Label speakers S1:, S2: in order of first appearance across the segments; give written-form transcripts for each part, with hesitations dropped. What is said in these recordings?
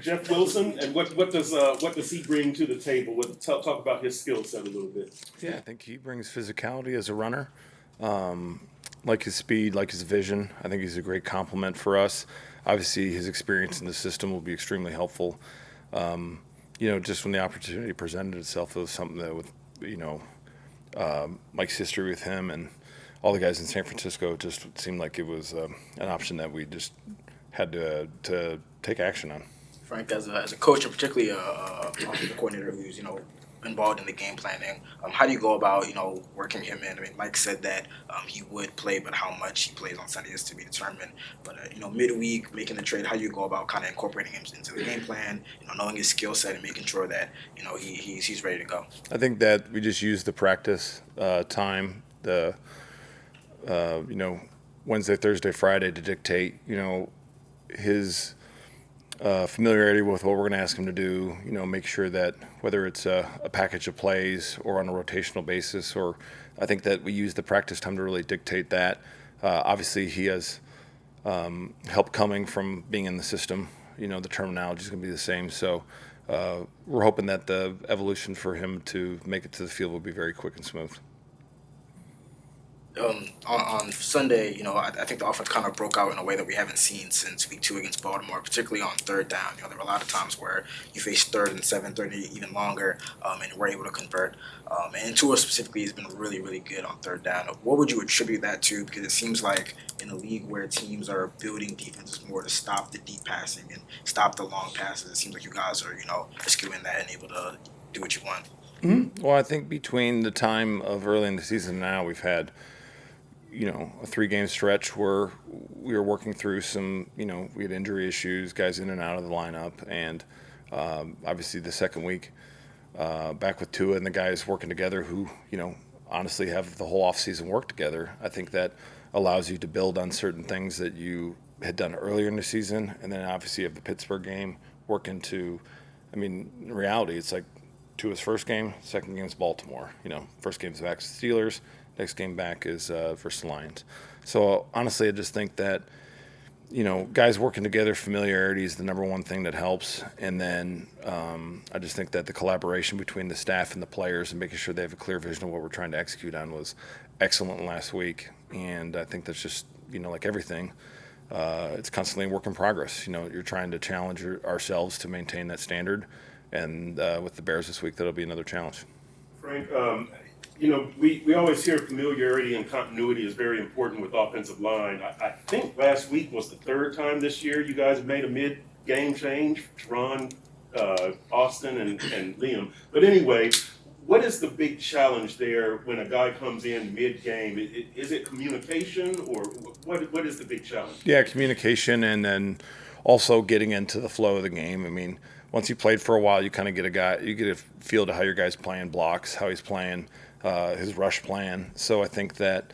S1: Jeff Wilson, and what does he bring to the table? Talk about his skill set a little bit.
S2: Yeah, I think he brings physicality as a runner, like his speed, like his vision. I think he's a great complement for us. Obviously, his experience in the system will be extremely helpful. Just when the opportunity presented itself, it was something that with Mike's history with him and all the guys in San Francisco, it just seemed like it was an option that we just had to take action on.
S3: Frank, as a coach and particularly a offensive coordinator who's involved in the game planning, how do you go about working him in? I mean, Mike said that he would play, but how much he plays on Sunday is to be determined. But midweek making the trade, how do you go about kind of incorporating him into the game plan? Knowing his skill set and making sure that he's ready to go.
S2: I think that we just use the practice time, the Wednesday, Thursday, Friday to dictate his familiarity with what we're going to ask him to do, make sure that whether it's a package of plays or on a rotational basis, or I think that we use the practice time to really dictate that. Obviously, he has help coming from being in the system. The terminology is going to be the same. So we're hoping that the evolution for him to make it to the field will be very quick and smooth.
S3: On Sunday, I think the offense kind of broke out in a way that we haven't seen since week 2 against Baltimore, particularly on third down. There were a lot of times where you faced 3rd and 7, 3rd and even longer, and were able to convert. And Tua specifically has been really, really good on third down. What would you attribute that to? Because it seems like in a league where teams are building defenses more to stop the deep passing and stop the long passes, it seems like you guys are, rescuing that and able to do what you want.
S2: Mm-hmm. Well, I think between the time of early in the season and now, we've had a 3-game stretch where we were working through some, we had injury issues, guys in and out of the lineup, and obviously the second week back with Tua and the guys working together who, honestly have the whole offseason work together. I think that allows you to build on certain things that you had done earlier in the season, and then obviously you have the Pittsburgh game work into, in reality, it's like Tua's first game, second game is Baltimore. First game's back to Steelers. Next game back is versus the Lions. So honestly, I just think that guys working together, familiarity is the number one thing that helps. And then I just think that the collaboration between the staff and the players and making sure they have a clear vision of what we're trying to execute on was excellent last week. And I think that's just like everything, it's constantly a work in progress. You're trying to challenge ourselves to maintain that standard. And with the Bears this week, that'll be another challenge.
S1: Frank, we always hear familiarity and continuity is very important with offensive line. I think last week was the 3rd time this year you guys made a mid-game change, Ron, Austin, and Liam. But anyway, what is the big challenge there when a guy comes in mid-game? Is it communication, or what is the big challenge?
S2: Yeah, communication, and then also getting into the flow of the game. Once you played for a while, you kind of get a feel to how your guy's playing blocks, how he's playing his rush plan. So I think that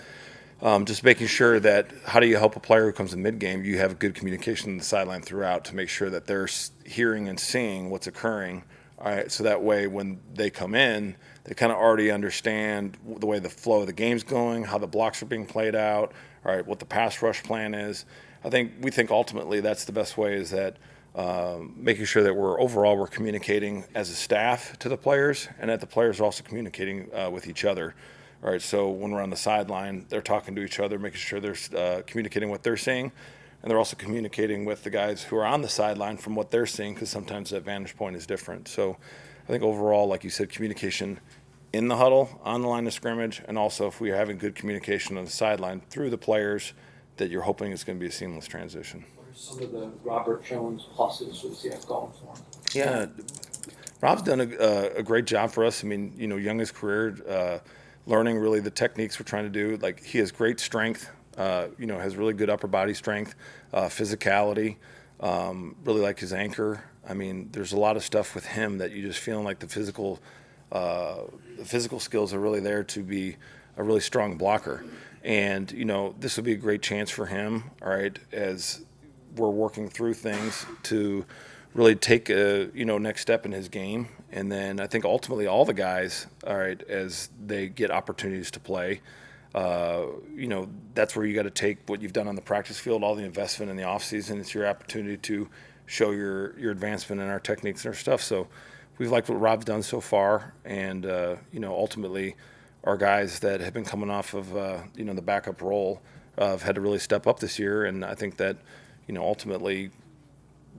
S2: just making sure that how do you help a player who comes in mid-game, you have good communication on the sideline throughout to make sure that they're hearing and seeing what's occurring. All right, so that way when they come in, they kind of already understand the way the flow of the game's going, how the blocks are being played out, all right, what the pass rush plan is. We think ultimately that's the best way, is that making sure that we're communicating as a staff to the players, and that the players are also communicating with each other. All right, so when we're on the sideline, they're talking to each other, making sure they're communicating what they're seeing, and they're also communicating with the guys who are on the sideline from what they're seeing, because sometimes that vantage point is different. So I think overall, like you said, communication in the huddle, on the line of scrimmage, and also if we are having good communication on the sideline through the players, that you're hoping it's going to be a seamless transition.
S4: Some of the Robert Jones pluses was going for him.
S2: Yeah, Rob's done a great job for us. Young his career, learning really the techniques we're trying to do. Like, he has great strength, has really good upper body strength, physicality, really like his anchor. There's a lot of stuff with him that you just feeling like the physical skills are really there to be a really strong blocker. And, this would be a great chance for him, all right, as we're working through things to really take a next step in his game. And then I think ultimately all the guys, all right, as they get opportunities to play, that's where you got to take what you've done on the practice field, all the investment in the offseason. It's your opportunity to show your advancement in our techniques and our stuff. So we've liked what Rob's done so far, and ultimately our guys that have been coming off of the backup role have had to really step up this year, and I think that ultimately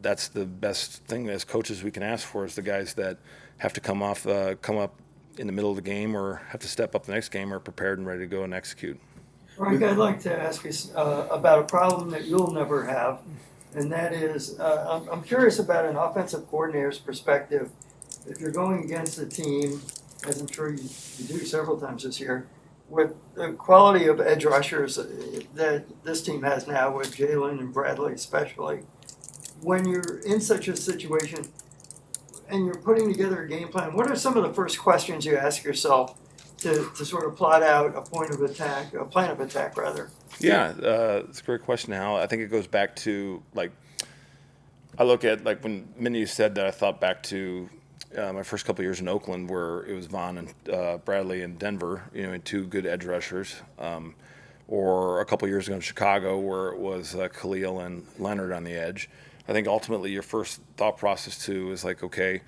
S2: that's the best thing as coaches we can ask for is the guys that have to come up in the middle of the game or have to step up the next game are prepared and ready to go and execute.
S5: Frank, I'd like to ask you about a problem that you'll never have, and that is, I'm curious about an offensive coordinator's perspective. If you're going against a team, as I'm sure you do several times this year, with the quality of edge rushers that this team has now with Jalen and Bradley especially, when you're in such a situation and you're putting together a game plan, what are some of the first questions you ask yourself to sort of plot out a plan of attack rather?
S2: Yeah, it's a great question, Hal. I think it goes back to, I look at, when Minnie said that, I thought back to my first couple of years in Oakland where it was Vaughn and Bradley in Denver, and two good edge rushers. Or a couple of years ago in Chicago where it was Khalil and Leonard on the edge. I think ultimately your first thought process too is okay,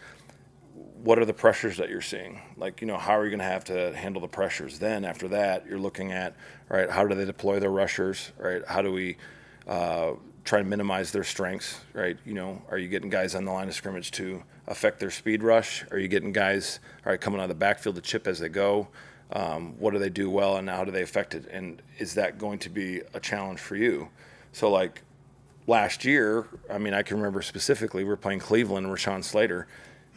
S2: what are the pressures that you're seeing? How are you going to have to handle the pressures? Then after that, you're looking at, all right, how do they deploy their rushers? Right? How do we try to minimize their strengths? Right? Are you getting guys on the line of scrimmage to affect their speed rush? Are you getting guys, all right, coming out of the backfield to chip as they go? What do they do well and how do they affect it? And is that going to be a challenge for you? So last year, I can remember specifically, we were playing Cleveland and Rashawn Slater.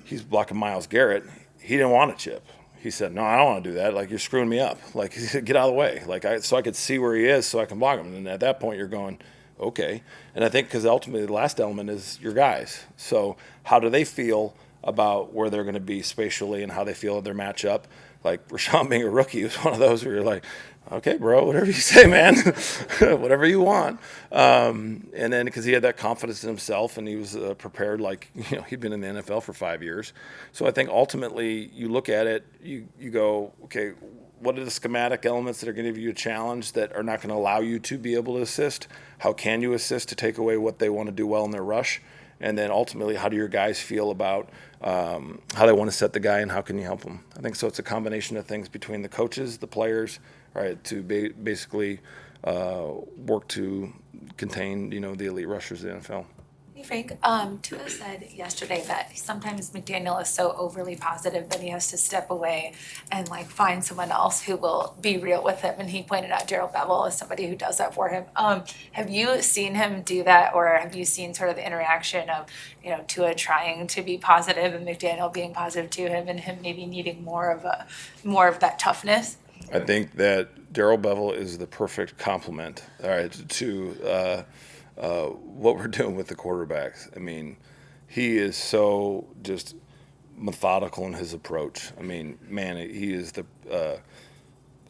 S2: He's blocking Myles Garrett. He didn't want to chip. He said, no, I don't want to do that. You're screwing me up. Get out of the way. So I could see where he is so I can block him. And at that point, you're going, okay. And I think because ultimately the last element is your guys. So how do they feel about where they're going to be spatially and how they feel their matchup? Rashawn being a rookie was one of those where you're like, okay, bro, whatever you say, man, whatever you want. And then because he had that confidence in himself and he was prepared, he'd been in the NFL for 5 years. So I think ultimately you look at it, you go, okay, what are the schematic elements that are going to give you a challenge that are not going to allow you to be able to assist? How can you assist to take away what they want to do well in their rush? And then ultimately, how do your guys feel about how they want to set the guy and how can you help them? I think so. It's a combination of things between the coaches, the players, right, to basically work to contain, the elite rushers of the NFL.
S6: Hey Frank, Tua said yesterday that sometimes McDaniel is so overly positive that he has to step away and find someone else who will be real with him. And he pointed out Darrell Bevel as somebody who does that for him. Have you seen him do that, or have you seen sort of the interaction of Tua trying to be positive and McDaniel being positive to him, and him maybe needing more of that toughness?
S2: I think that Darrell Bevel is the perfect complement, all right, to what we're doing with the quarterbacks. He is so just methodical in his approach. He is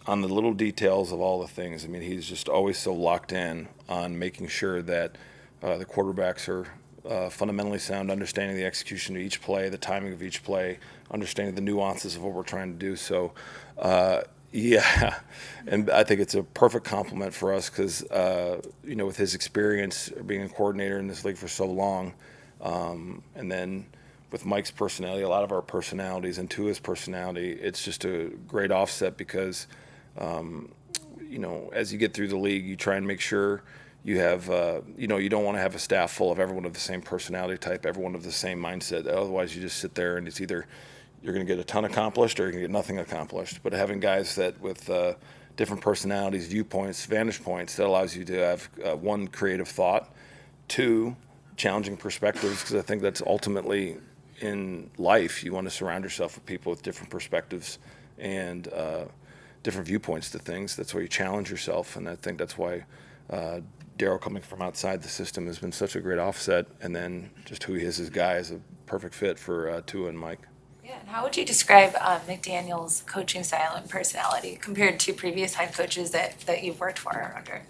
S2: on the little details of all the things. He's just always so locked in on making sure that the quarterbacks are fundamentally sound, understanding the execution of each play, the timing of each play, understanding the nuances of what we're trying to do. So, yeah, and I think it's a perfect compliment for us because, with his experience being a coordinator in this league for so long, and then with Mike's personality, a lot of our personalities, and Tua's personality, it's just a great offset because, as you get through the league, you try and make sure you have, you don't want to have a staff full of everyone of the same personality type, everyone of the same mindset. Otherwise, you just sit there and it's either you're going to get a ton accomplished or you're going to get nothing accomplished. But having guys that with different personalities, viewpoints, vantage points, that allows you to have one, creative thought, two, challenging perspectives, because I think that's ultimately in life, you want to surround yourself with people with different perspectives and different viewpoints to things. That's why you challenge yourself, and I think that's why Darrell coming from outside the system has been such a great offset, and then just who he is as a guy is a perfect fit for Tua and Mike.
S6: Yeah, and how would you describe McDaniel's coaching style and personality compared to previous head coaches that you've worked for under?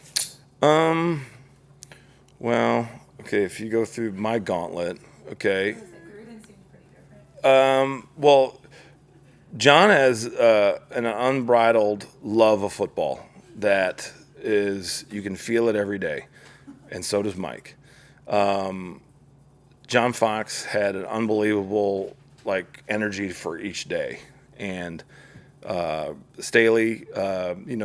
S2: Well, okay, if you go through my gauntlet, okay. Well, John has an unbridled love of football that is, you can feel it every day, and so does Mike. John Fox had an unbelievable like energy for each day, and Staley,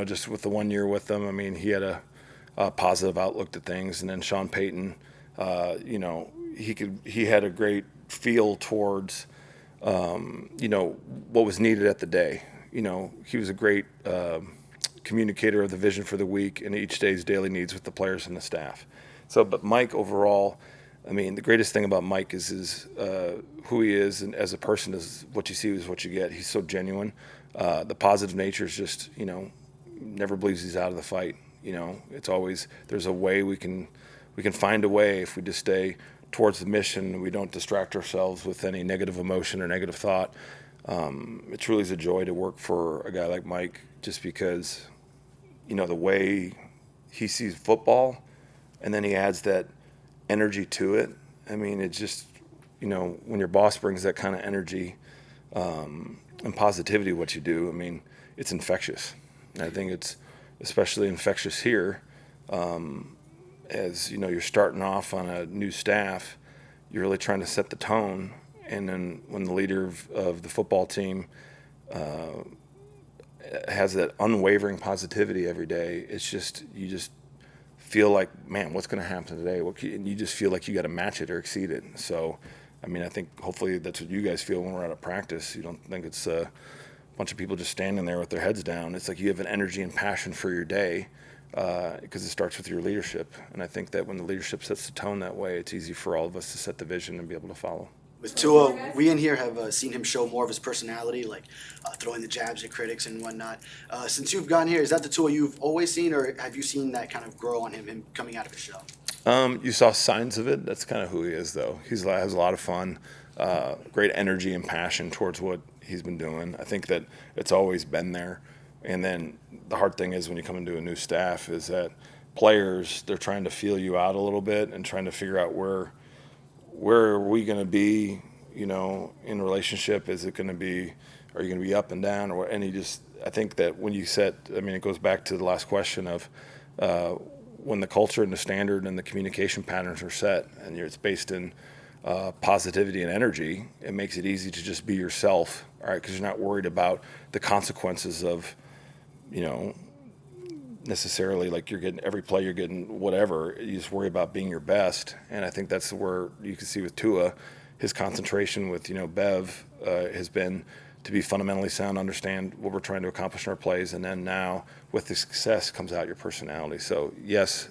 S2: just with the 1 year with them, I mean, he had a positive outlook to things, and then Sean Payton, he had a great feel towards what was needed at the day. He was a great communicator of the vision for the week and each day's daily needs with the players and the staff. So, but Mike overall, I mean, the greatest thing about Mike is who he is, and as a person is what you see is what you get. He's so genuine. The positive nature is just, never believes he's out of the fight. It's always there's a way we can find a way if we just stay towards the mission. We don't distract ourselves with any negative emotion or negative thought. It truly is a joy to work for a guy like Mike, just because, the way he sees football, and then he adds that energy to it. I mean, it's just, when your boss brings that kind of energy and positivity, what you do, I mean, it's infectious. And I think it's especially infectious here. As you're starting off on a new staff, you're really trying to set the tone. And then when the leader of the football team has that unwavering positivity every day, it's just, you just feel like, man, what's going to happen today? And you just feel like you got to match it or exceed it. So, I mean, I think hopefully that's what you guys feel when we're out of practice. You don't think it's a bunch of people just standing there with their heads down. It's like you have an energy and passion for your day, because it starts with your leadership. And I think that when the leadership sets the tone that way, it's easy for all of us to set the vision and be able to follow.
S7: With Tua, we in here have seen him show more of his personality, like throwing the jabs at critics and whatnot. Since you've gotten here, is that the Tua you've always seen, or have you seen that kind of grow on him coming out of his shell?
S2: You saw signs of it. That's kind of who he is, though. He has a lot of fun, great energy and passion towards what he's been doing. I think that it's always been there. And then the hard thing is when you come into a new staff is that players, they're trying to feel you out a little bit and trying to figure out where are we going to be, in a relationship? Is it going to be, are you going to be up and down? Or and I think that when you it goes back to the last question of when the culture and the standard and the communication patterns are set, and it's based in positivity and energy, it makes it easy to just be yourself, all right? Because you're not worried about the consequences of, necessarily like you're getting every play, you're getting whatever. You just worry about being your best, and I think that's where you can see with Tua, his concentration with Bev has been to be fundamentally sound, understand what we're trying to accomplish in our plays, and then now with the success comes out your personality. So yes,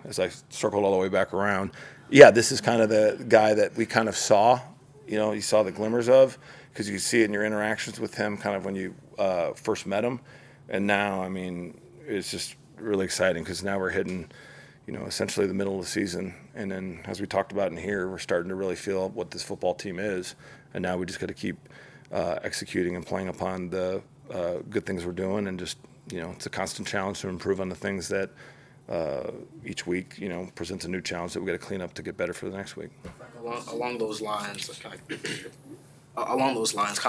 S2: as I circled all the way back around, yeah, this is kind of the guy that we kind of saw, you saw the glimmers of, because you see it in your interactions with him kind of when you first met him, and now, I mean, it's just really exciting because now we're hitting, essentially the middle of the season. And then as we talked about in here, we're starting to really feel what this football team is. And now we just got to keep executing and playing upon the good things we're doing. And just, it's a constant challenge to improve on the things that each week, presents a new challenge that we got to clean up to get better for the next week.
S3: Along those lines, kind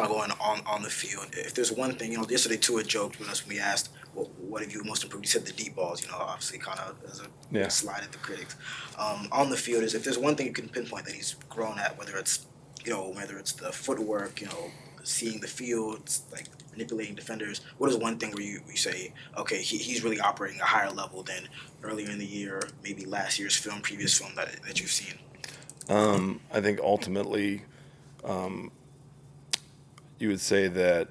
S3: of going on the field, if there's one thing, yesterday Tua joked with us when we asked, what have you most improved? He said the deep balls, obviously kind of as a slide at the critics. On the field, is if there's one thing you can pinpoint that he's grown at, whether it's the footwork, seeing the field, like manipulating defenders, what is one thing where you say, okay, he's really operating a higher level than earlier in the year, maybe last year's film, previous film that you've seen?
S2: I think ultimately, you would say that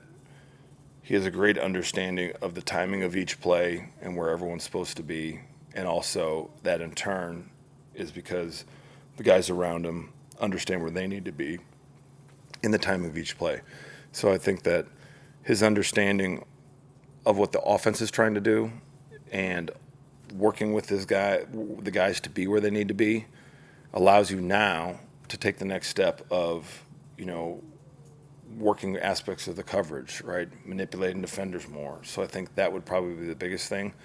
S2: he has a great understanding of the timing of each play and where everyone's supposed to be. And also that in turn is because the guys around him understand where they need to be in the time of each play. So I think that his understanding of what the offense is trying to do and working with the guys to be where they need to be allows you now to take the next step of, working aspects of the coverage, right? Manipulating defenders more. So I think that would probably be the biggest thing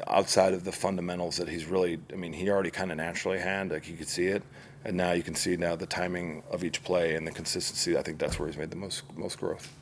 S2: outside of the fundamentals that he's really, he already kind of naturally had, like you could see it. And now you can see the timing of each play and the consistency. I think that's where he's made the most growth.